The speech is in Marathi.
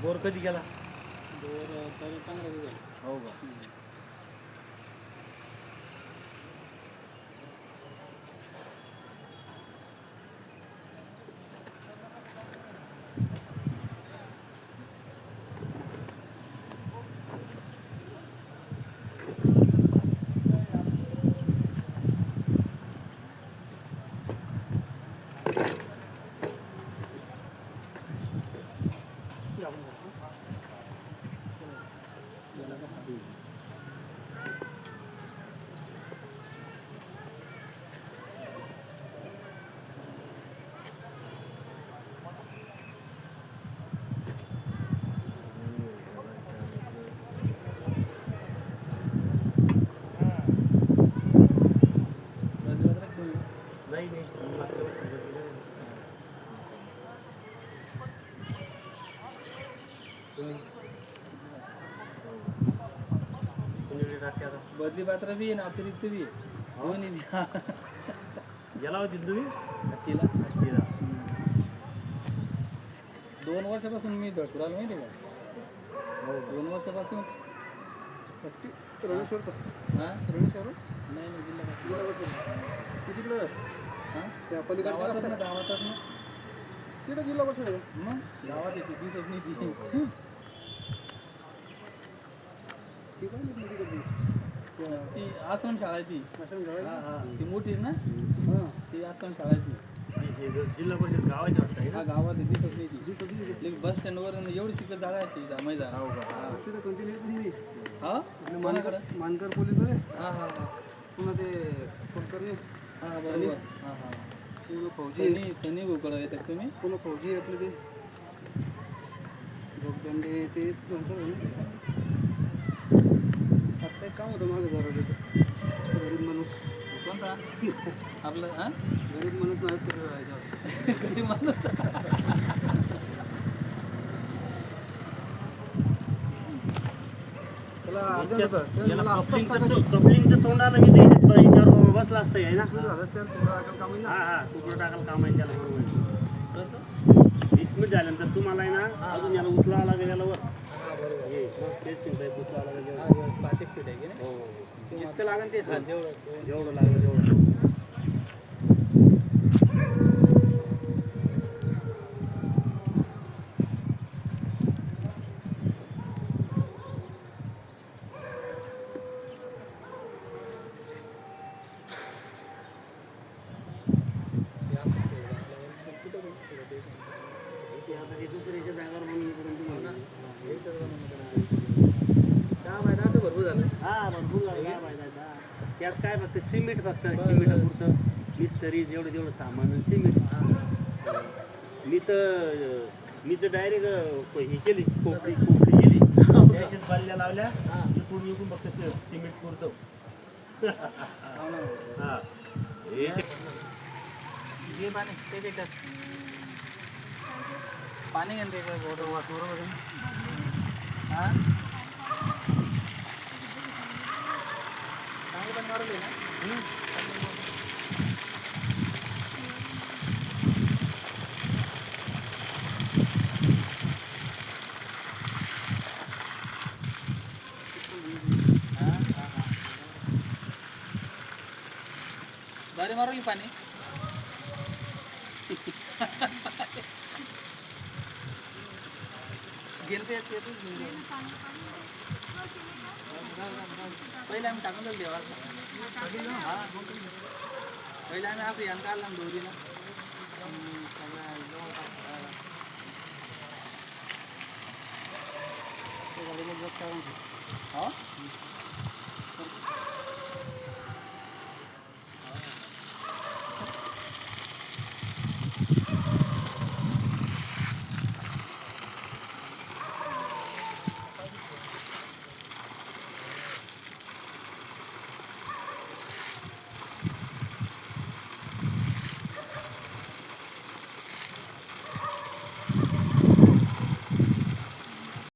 बोर कधी गेला? बोर तरी 15 दिवस झाले. हो का? नाही नाही मागच्या वर्षी बघितलं. तुम्ही कुणी टाकते आता? बदली पात्र बी आहे ना अतिरिक्त बी आहे. दोन्ही बी. गेला होती तुम्ही हत्तीला हत्तीला? 2 वर्षापासून मी भरपूर आलो माहिती आहे का? हो 2 वर्षापासून. हत्ती रमेश्वर का? हां रमेश्वर नाही नाही जिल्हा कितीकडं हां त्या पलीकडे गावातच ना गावातच ना. तिकडे जिल्हा परिषद आहे का? मग गावात येते दिसत नाही ती. ती काय नाही तिकडची ती आश्रम शाळा आहे ती. आश्रम शाळा हां आहे हां ती मोठीच ना. का? हां ती आश्रम शाळा आहे ती. हे जिल्हा परिषद गावाची वाटतं आहे हा ना? गावात आहे दिसत नाही ती. लेकिन बस स्टँडवर एवढी शिकत जागा आहे ती मैदान. हो का? तिथं कंटिन्यू येत नाही. हा आपल्या कोणाकडं? मानकर पोलीस आहे. हां हां हां पुन्हा ते कुलकर्णी हां बरोबर. हां हां पूर्ण फौजी आहे. सनी भोकडं येतात तुम्ही. पुन्हा फौजी आहे आपले ते जोगदंडे ते 2-4 जण. आत्ता एक काम होतं माझं जरा गरीब माणूस कोणता आपलं हां गरीब माणूस नाही तर राहायचा. गरीब माणूस. त्याला अर्जंट होतं. याला मला आत्ताच टाकायचं. कपलिंगचं तोंड आलं की याच्यावर बसला असतं आहे ना? झालं त्याला थोडं अकल काम आहे ना. हा हा तुकडं टाकायला काम आहे त्याला बरोबर. कसं 20 मिनिट झाल्यानंतर तुम्हाला आहे ना अजून याला उचलावा लागेल याला वर. हां बरोबर. हे तेच शिंपी उचलावं लागेल याला. हां 5 फीट आहे की नाही. हो जितकं लागेल तेच हां जेवढं जेवढं लागेल तेवढं. ते आता ते दुसऱ्याच्या जागेवर म्हणून करून तुम्हाला. भरपूर झालं. हा भरपूर झालं काय माहिती आहे. त्यात काय फक्त सिमेंट फक्त सिमेंटापुरतं मिस्त्री जेवढं जेवढं सामान आणि सिमेंट. मी तर डायरेक्ट हे केली खोपडी गेली त्याच्यात बाल्ल्या लावल्या इकडून इकडून फक्त सिमेंट पुरतं. हा हे घे पाणी ते देतात. पाणी घेऊन ते बरोबर. हां चांगलं पण मारले ना. हां हां हां बरे मारली पाणी. गेलते पहिले आम्ही टाकून दिलं देवाला. हां पहिले आम्ही असं यान काढला ना दोरीला. हो